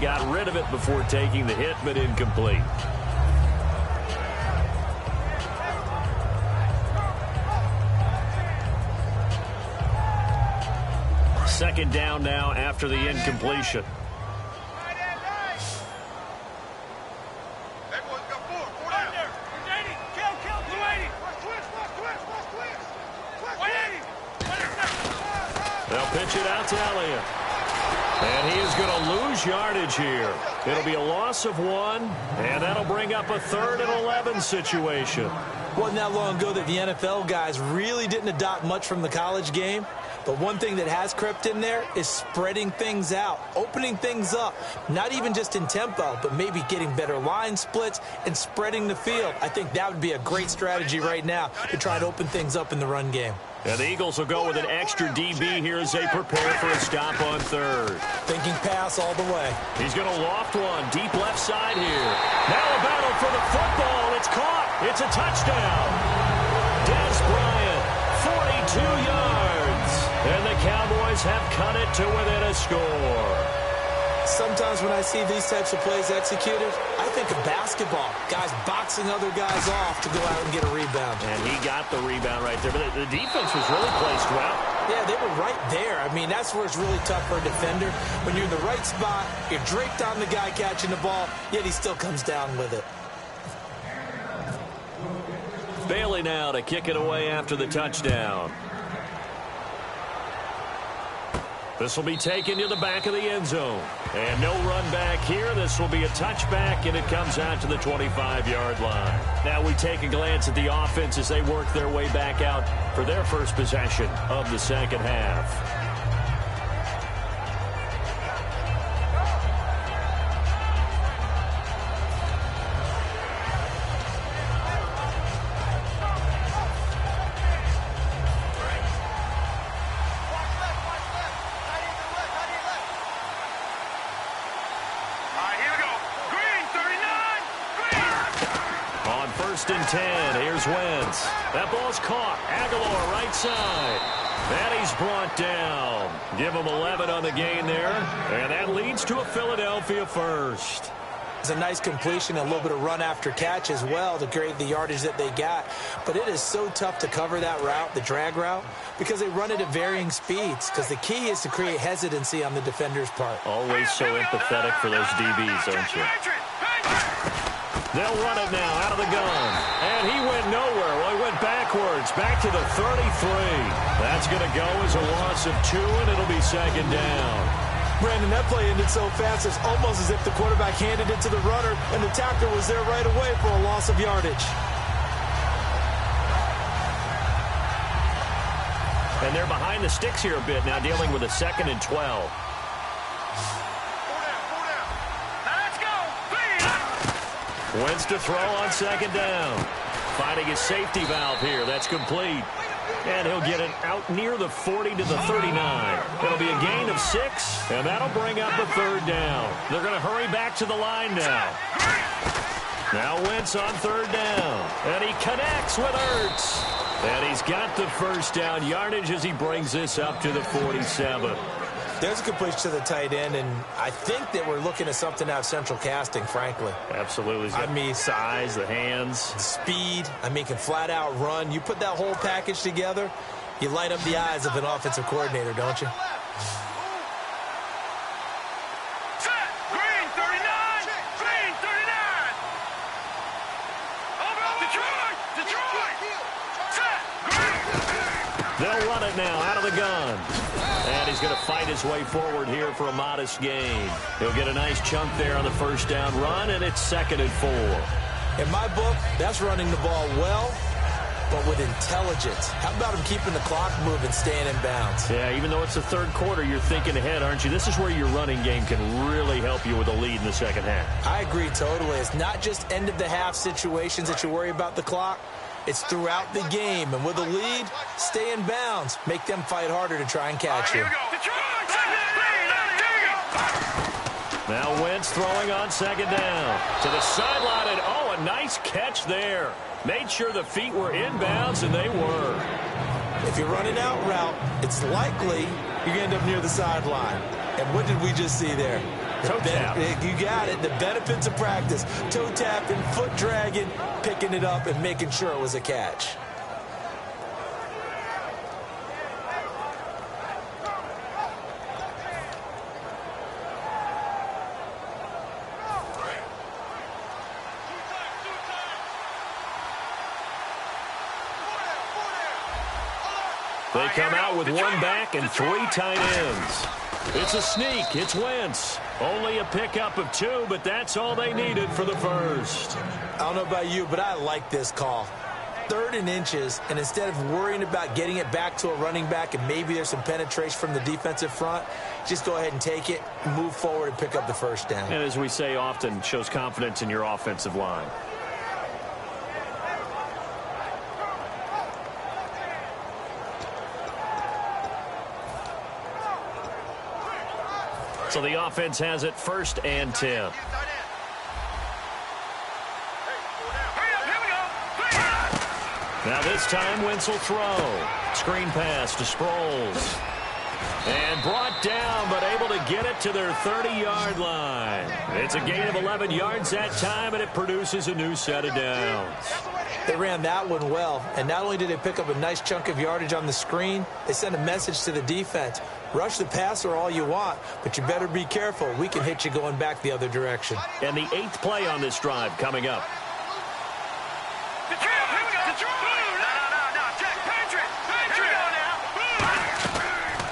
got rid of it before taking the hit, but incomplete. Second down now after the incompletion. They'll pitch it out to Elliott. And he is going to lose yardage here. It'll be a loss of 1, and that'll bring up a 3rd and 11 situation. Wasn't that long ago that the NFL guys really didn't adopt much from the college game. But one thing that has crept in there is spreading things out, opening things up, not even just in tempo, but maybe getting better line splits and spreading the field. I think that would be a great strategy right now to try to open things up in the run game. And the Eagles will go with an extra DB here as they prepare for a stop on 3rd. Thinking pass all the way. He's going to loft one deep left side here. Now a battle for the football. It's caught. It's a touchdown. Des Bryant, 42 yards. And the Cowboys have cut it to within a score. Sometimes when I see these types of plays executed, I think of basketball. Guys boxing other guys off to go out and get a rebound. And he got the rebound right there. But the defense was really placed well. Yeah, they were right there. I mean, that's where it's really tough for a defender. When you're in the right spot, you're draped on the guy catching the ball, yet he still comes down with it. Bailey now to kick it away after the touchdown. This will be taken to the back of the end zone. And no run back here. This will be a touchback, and it comes out to the 25-yard line. Now we take a glance at the offense as they work their way back out for their first possession of the second half. And 10. Here's Wentz. That ball's caught. Aguilar right side. And he's brought down. Give him 11 on the gain there. And that leads to a Philadelphia first. It's a nice completion, a little bit of run after catch as well to create the yardage that they got. But it is so tough to cover that route, the drag route, because they run it at varying speeds. Because the key is to create hesitancy on the defender's part. Always so empathetic for those DBs, aren't you? They'll run it now out of the gun. And he went nowhere. Well, he went backwards, back to the 33. That's going to go as a loss of 2, and it'll be second down. Brandon, that play ended so fast, it's almost as if the quarterback handed it to the runner, and the tackler was there right away for a loss of yardage. And they're behind the sticks here a bit now, dealing with a 2nd and 12. Wentz to throw on second down. Finding his safety valve here. That's complete. And he'll get it out near the 40 to the 39. It'll be a gain of 6, and that'll bring up a 3rd down. They're going to hurry back to the line now. Now Wentz on 3rd down. And he connects with Ertz. And he's got the first down yardage as he brings this up to the 47. There's a completion to the tight end, and I think that we're looking at something out of central casting, frankly. Absolutely. I mean, size, the hands. The speed. I mean, can flat out run. You put that whole package together, you light up the eyes of an offensive coordinator, don't you? They'll run it now out of the gun. And he's going to fight his way forward here for a modest gain. He'll get a nice chunk there on the first down run, and it's 2nd and 4. In my book, that's running the ball well, but with intelligence. How about him keeping the clock moving, staying in bounds? Yeah, even though it's the 3rd quarter, you're thinking ahead, aren't you? This is where your running game can really help you with a lead in the second half. I agree totally. It's not just end-of-the-half situations that you worry about the clock. It's throughout the game, and with a lead, stay in bounds. Make them fight harder to try and catch you. Now Wentz throwing on second down. To the sideline, and oh, a nice catch there. Made sure the feet were in bounds, and they were. If you're running out route, it's likely you're going to end up near the sideline. And what did we just see there? Toe tap. You got it. The benefits of practice. Toe tapping, foot dragging, picking it up, and making sure it was a catch. They come out with one back and 3 tight ends. It's a sneak. It's Wentz. Only a pickup of 2, but that's all they needed for the first. I don't know about you, but I like this call. 3rd and inches, and instead of worrying about getting it back to a running back and maybe there's some penetration from the defensive front, just go ahead and take it, move forward, and pick up the first down. And as we say often, shows confidence in your offensive line. So the offense has it 1st and 10. Now this time Wentz will throw. Screen pass to Sproles. And brought down, but able to get it to their 30-yard line. It's a gain of 11 yards that time, and it produces a new set of downs. They ran that one well, and not only did they pick up a nice chunk of yardage on the screen, they sent a message to the defense. Rush the passer all you want, but you better be careful. We can hit you going back the other direction. And the 8th play on this drive coming up.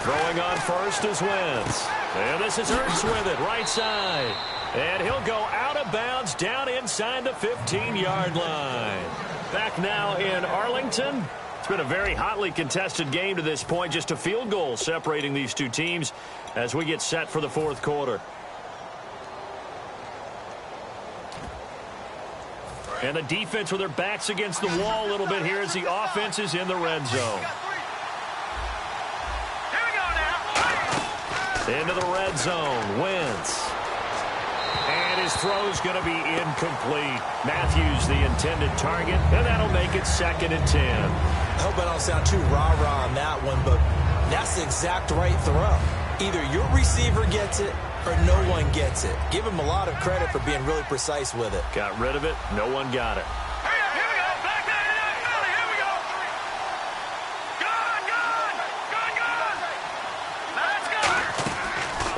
Throwing on first is Wentz. And this is Hurts with it, right side. And he'll go out of bounds down inside the 15-yard line. Back now in Arlington. It's been a very hotly contested game to this point. Just a field goal separating these two teams as we get set for the 4th quarter. And the defense with their backs against the wall a little bit here as the offense is in the red zone. Into the red zone, Wentz. And his throw's going to be incomplete. Matthews the intended target, and that'll make it 2nd and 10. I hope I don't sound too rah-rah on that one, but that's the exact right throw. Either your receiver gets it or no one gets it. Give him a lot of credit for being really precise with it. Got rid of it. No one got it.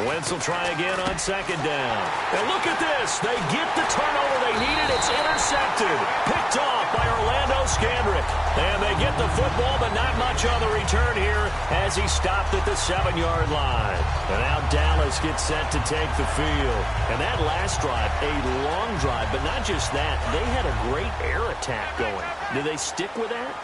Wentz will try again on 2nd down. And look at this. They get the turnover they needed. It's intercepted. Picked off by Orlando Scandrick. And they get the football, but not much on the return here as he stopped at the 7-yard line. And now Dallas gets set to take the field. And that last drive, a long drive, but not just that. They had a great air attack going. Do they stick with that?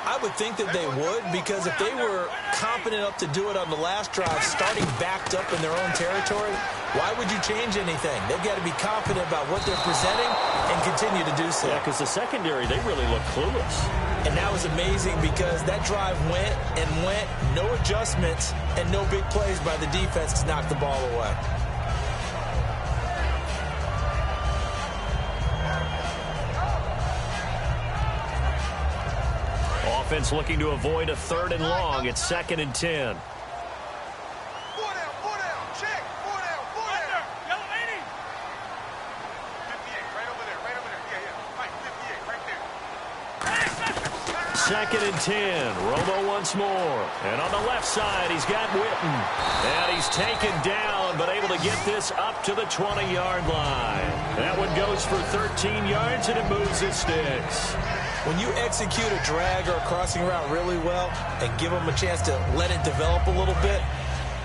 I would think that they would, because if they were confident enough to do it on the last drive, starting backed up in their own territory, why would you change anything? They've got to be confident about what they're presenting and continue to do so. Yeah, because the secondary, they really look clueless. And that was amazing because that drive went and went, no adjustments, and no big plays by the defense to knock the ball away. Offense looking to avoid a 3rd and long. It's 2nd and 10. Second and 10. Romo once more. And on the left side, he's got Witten. And he's taken down, but able to get this up to the 20-yard line. That one goes for 13 yards, and it moves his sticks. When you execute a drag or a crossing route really well and give them a chance to let it develop a little bit,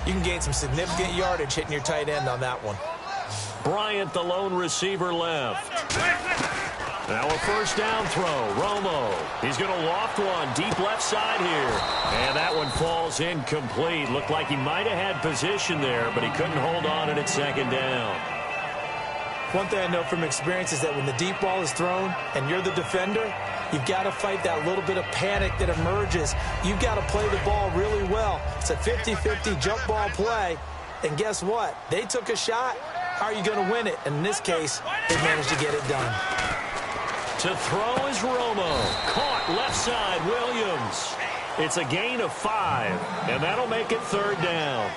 you can gain some significant yardage hitting your tight end on that one. Bryant, the lone receiver, left. Now a 1st down throw. Romo. He's going to loft one deep left side here. And that one falls incomplete. Looked like he might have had position there, but he couldn't hold on and it's 2nd down. One thing I know from experience is that when the deep ball is thrown and you're the defender, you've got to fight that little bit of panic that emerges. You've got to play the ball really well. It's a 50-50 jump ball play. And guess what? They took a shot. How are you going to win it? And in this case, they managed to get it done. To throw is Romo. Caught left side, Williams. It's a gain of 5, and that'll make it 3rd down.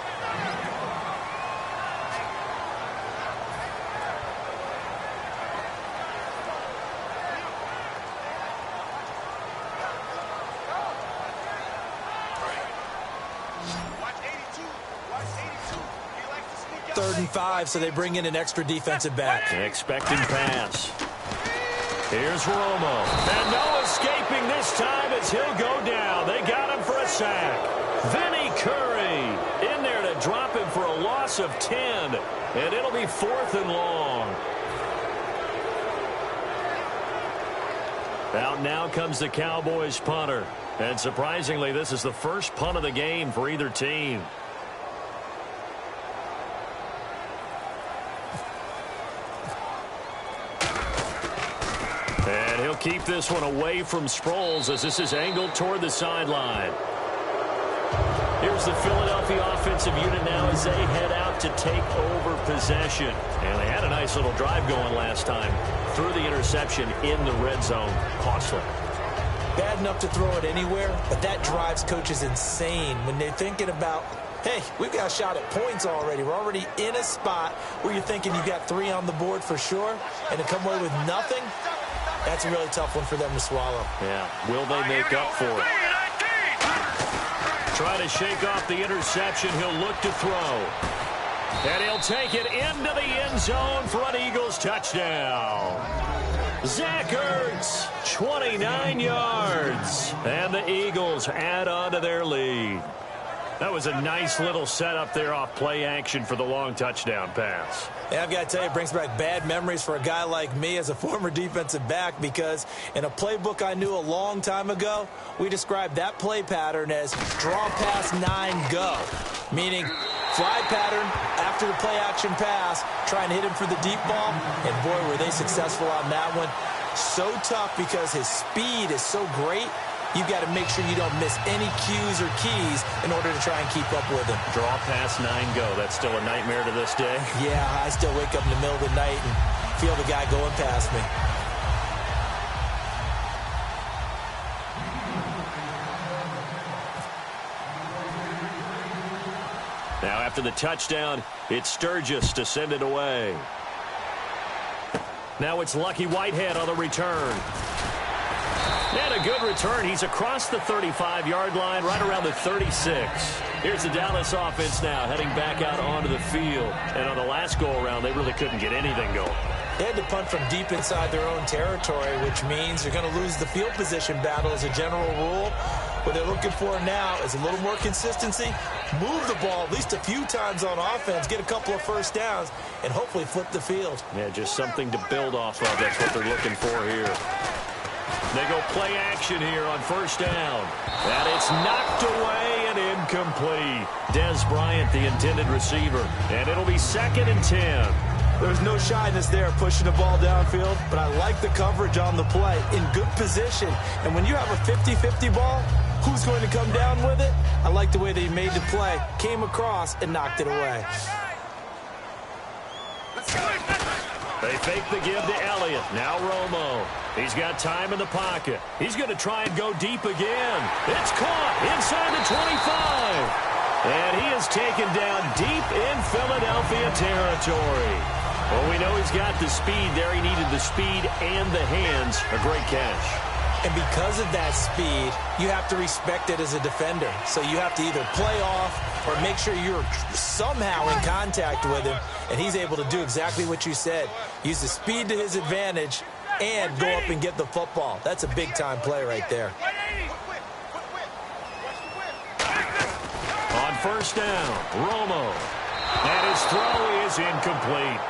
3rd and 5, so they bring in an extra defensive back. Expecting pass. Here's Romo. And no escaping this time as he'll go down. They got him for a sack. Vinny Curry in there to drop him for a loss of 10. And it'll be 4th and long. Out now comes the Cowboys punter. And surprisingly, this is the first punt of the game for either team. And he'll keep this one away from Sproles as this is angled toward the sideline. Here's the Philadelphia offensive unit now as they head out to take over possession. And they had a nice little drive going last time. Threw the interception in the red zone. Costly. Bad enough to throw it anywhere, but that drives coaches insane when they're thinking about, hey, we've got a shot at points already. We're already in a spot where you're thinking you got 3 on the board for sure, and to come away with nothing, that's a really tough one for them to swallow. Yeah, will they make up for it? Try to shake off the interception. He'll look to throw. And he'll take it into the end zone for an Eagles touchdown. Zach Ertz, 29 yards. And the Eagles add on to their lead. That was a nice little setup there off play action for the long touchdown pass. Yeah, I've got to tell you, it brings back bad memories for a guy like me as a former defensive back, because in a playbook I knew a long time ago, we described that play pattern as draw pass 9 go, meaning fly pattern after the play action pass, try and hit him for the deep ball, and boy, were they successful on that one. So tough because his speed is so great. You've got to make sure you don't miss any cues or keys in order to try and keep up with him. Draw pass 9 go. That's still a nightmare to this day. Yeah, I still wake up in the middle of the night and feel the guy going past me. Now after the touchdown, it's Sturgis to send it away. Now it's Lucky Whitehead on the return. And a good return. He's across the 35-yard line, right around the 36. Here's the Dallas offense now, heading back out onto the field. And on the last go-around, they really couldn't get anything going. They had to punt from deep inside their own territory, which means you're going to lose the field position battle as a general rule. What they're looking for now is a little more consistency, move the ball at least a few times on offense, get a couple of first downs, and hopefully flip the field. Yeah, just something to build off of. That's what they're looking for here. They go play action here on first down. And it's knocked away and incomplete. Dez Bryant, the intended receiver. And it'll be 2nd and 10. There's no shyness there pushing the ball downfield, but I like the coverage on the play. In good position. And when you have a 50-50 ball, who's going to come down with it? I like the way they made the play, came across, and knocked it away. They fake the give to Elliott. Now Romo. He's got time in the pocket. He's going to try and go deep again. It's caught inside the 25. And he is taken down deep in Philadelphia territory. Well, we know he's got the speed there. He needed the speed and the hands. A great catch. And because of that speed, you have to respect it as a defender. So you have to either play off or make sure you're somehow in contact with him. And he's able to do exactly what you said. Use the speed to his advantage and go up and get the football. That's a big-time play right there. On first down, Romo. And his throw is incomplete.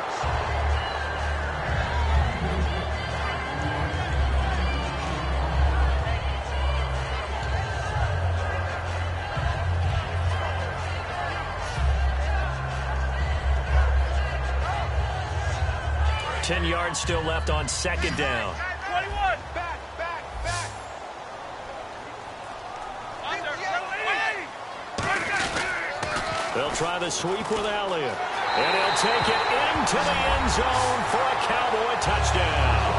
Ten yards still left on second down. 21. Back. They'll try the sweep with Elliott. And he'll take it into the end zone for a Cowboy touchdown.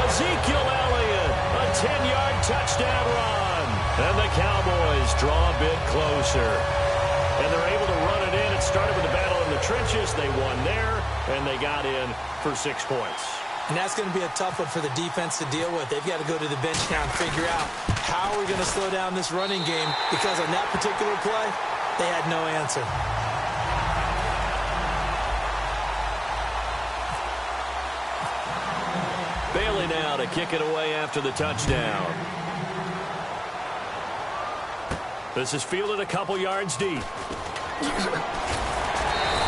Ezekiel Elliott, a 10-yard touchdown run. And the Cowboys draw a bit closer. And they're able to run it in. It started with the battle in the trenches. They won there, and they got in for 6 points. And that's going to be a tough one for the defense to deal with. They've got to go to the bench now and figure out how we're going to slow down this running game, because on that particular play, they had no answer. ready now to kick it away after the touchdown. This is fielded a couple yards deep.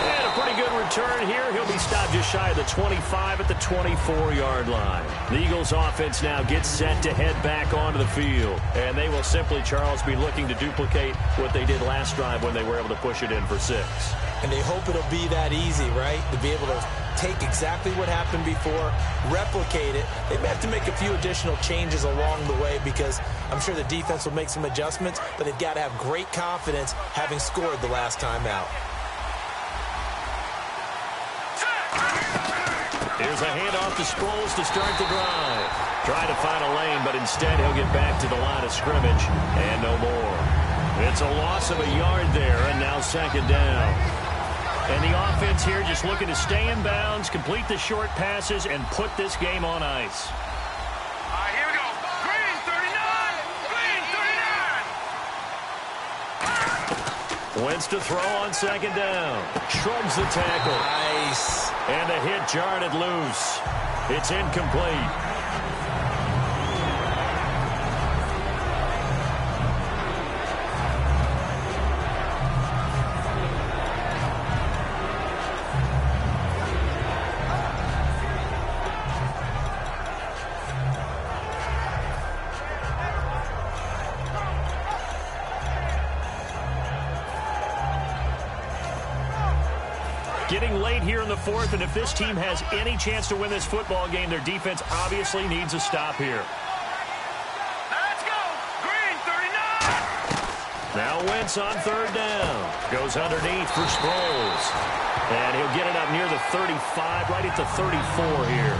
And a pretty good return here. He'll be stopped just shy of the 25 at the 24-yard line. The Eagles offense now gets set to head back onto the field. And they will simply, Charles, be looking to duplicate what they did last drive when they were able to push it in for 6. And they hope it'll be that easy, right? To be able to take exactly what happened before, replicate it. They may have to make a few additional changes along the way because I'm sure the defense will make some adjustments, but they've got to have great confidence having scored the last time out. Here's a handoff to Sproles to start the drive. Trying to find a lane, but instead he'll get back to the line of scrimmage and no more. It's a loss of a yard there, and now second down. And the offense here just looking to stay in bounds, complete the short passes, and put this game on ice. Here we go. Green 39. Green 39. Wentz to throw on second down. Shrugs the tackle. Nice. And the hit jarred it loose. It's incomplete. Getting late here in the fourth, and if this team has any chance to win this football game, their defense obviously needs a stop here. Let's go. Green 39. Now Wentz on third down. Goes underneath for Sproles. And he'll get it up near the 35, right at the 34 here.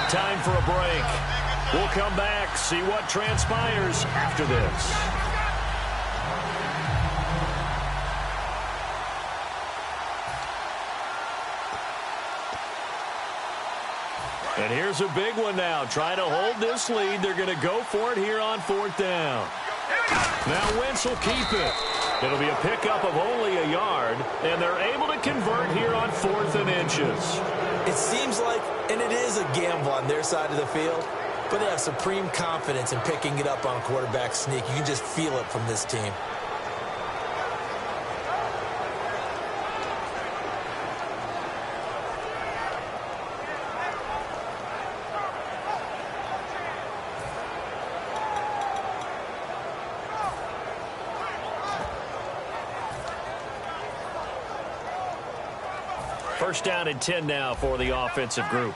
Time for a break. We'll come back, see what transpires after this. And here's a big one now. Trying to hold this lead. They're going to go for it here on fourth down. Now Wentz will keep it. It'll be a pickup of only a yard, and they're able to convert here on 4th and inches. It seems like, and it is a gamble on their side of the field, but they have supreme confidence in picking it up on quarterback sneak. You can just feel it from this team. First down and 10 now for the offensive group.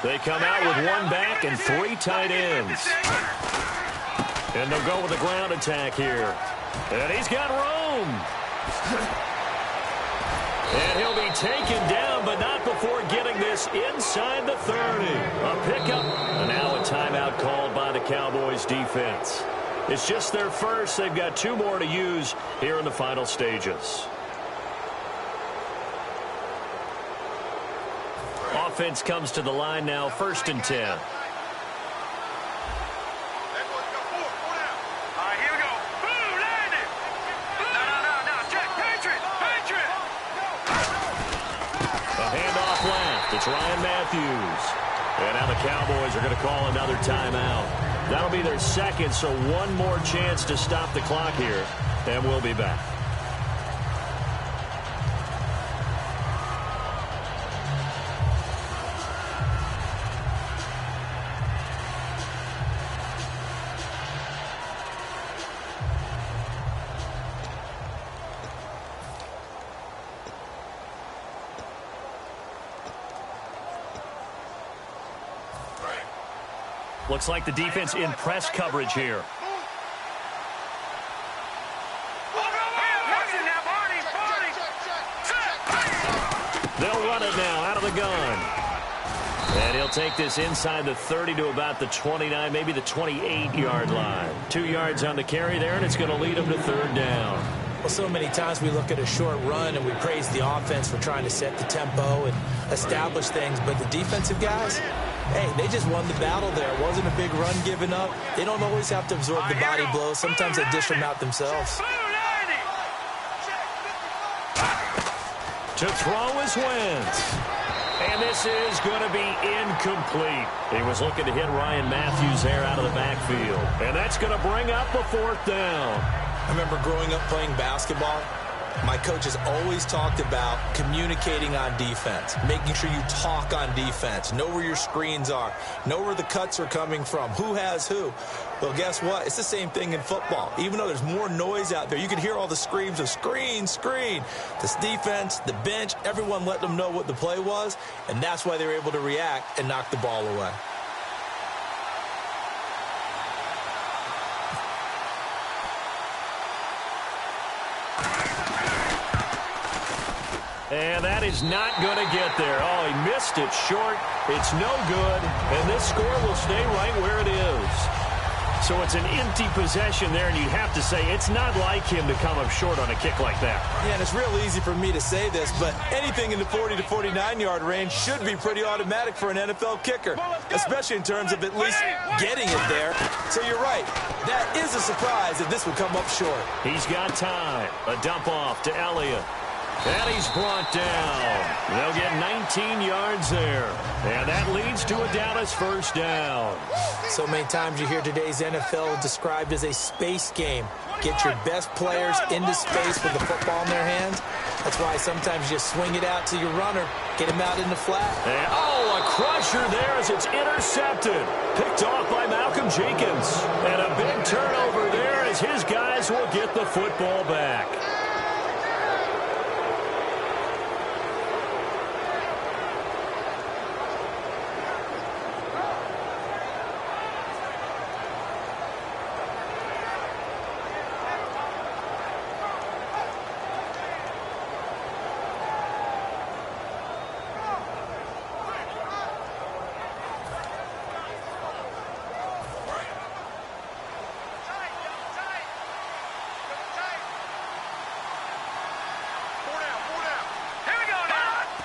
They come out with one back and 3 tight ends. And they'll go with a ground attack here. And he's got room. And he'll be taken down, but not before getting this inside the 30. A pickup, and now a timeout called by the Cowboys defense. It's just their first. They've got 2 more to use here in the final stages. Offense comes to the line now, 1st and 10. Here we go. Boom, landed. No. Check. Patriot. A handoff left. It's Ryan Matthews. And now the Cowboys are going to call another timeout. That'll be their second, so one more chance to stop the clock here. And we'll be back. Looks like the defense in press coverage here. They'll run it now out of the gun. And he'll take this inside the 30 to about the 29, maybe the 28-yard line. 2 yards on the carry there, and it's going to lead them to 3rd down. Well, so many times we look at a short run and we praise the offense for trying to set the tempo and establish things, but the defensive guys, hey, they just won the battle there. It wasn't a big run given up. They don't always have to absorb the body blows. Sometimes they dish them out themselves. To To throw is Wentz. And this is going to be incomplete. He was looking to hit Ryan Matthews there out of the backfield. And that's going to bring up a 4th down. I remember growing up playing basketball. My coaches always talked about communicating on defense, making sure you talk on defense, know where your screens are, know where the cuts are coming from, who has who. Well, guess what? It's the same thing in football. Even though there's more noise out there, you can hear all the screams of screen, screen. This defense, the bench, everyone let them know what the play was, and that's why they were able to react and knock the ball away. And that is not going to get there. Oh, he missed it short. It's no good. And this score will stay right where it is. So it's an empty possession there, and you have to say it's not like him to come up short on a kick like that. Yeah, and it's real easy for me to say this, but anything in the 40 to 49-yard range should be pretty automatic for an NFL kicker, especially in terms of at least getting it there. So you're right. That is a surprise that this would come up short. He's got time. A dump off to Elliott. And he's brought down. They'll get 19 yards there. And that leads to a Dallas 1st down. So many times you hear today's NFL described as a space game. Get your best players into space with the football in their hands. That's why sometimes you just swing it out to your runner, get him out in the flat. And, oh, a crusher there as it's intercepted. Picked off by Malcolm Jenkins. And a big turnover there as his guys will get the football back.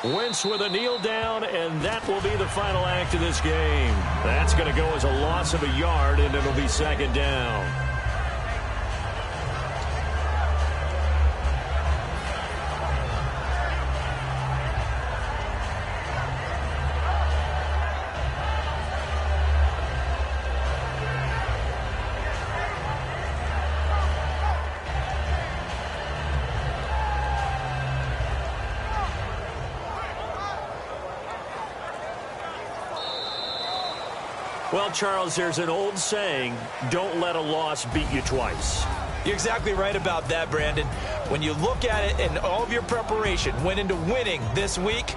Wentz with a kneel down, and that will be the final act of this game. That's going to go as a loss of a yard, and it'll be 2nd down. Well, Charles, there's an old saying, don't let a loss beat you twice. You're exactly right about that, Brandon. When you look at it and all of your preparation went into winning this week,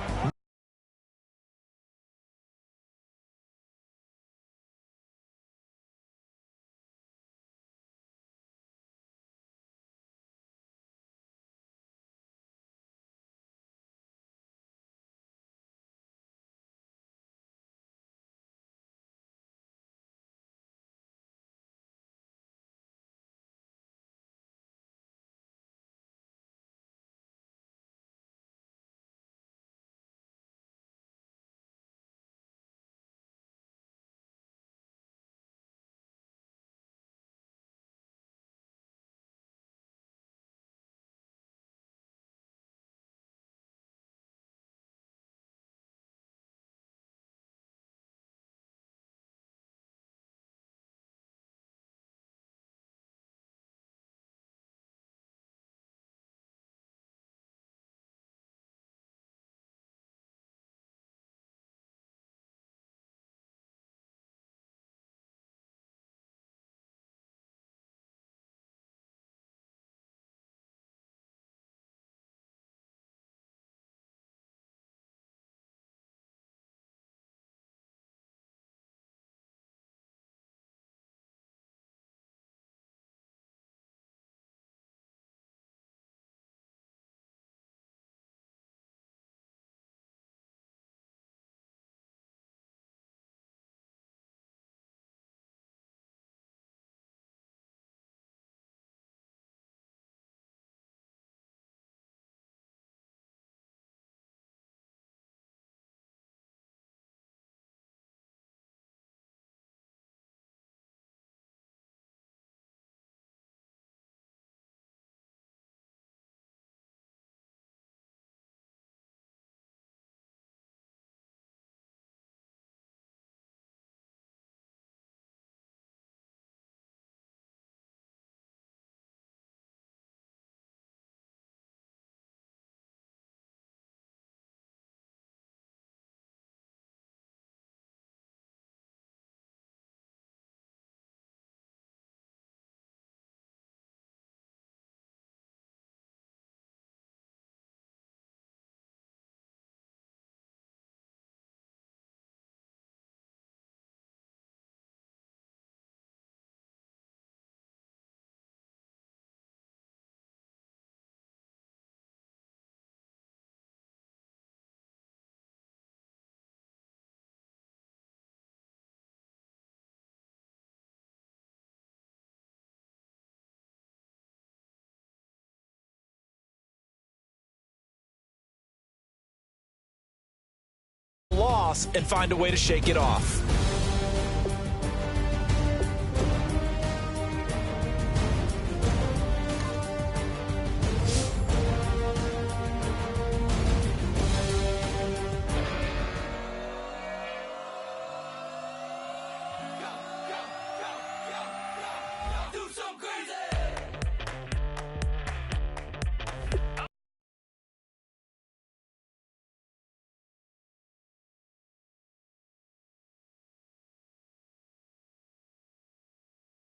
loss and find a way to shake it off.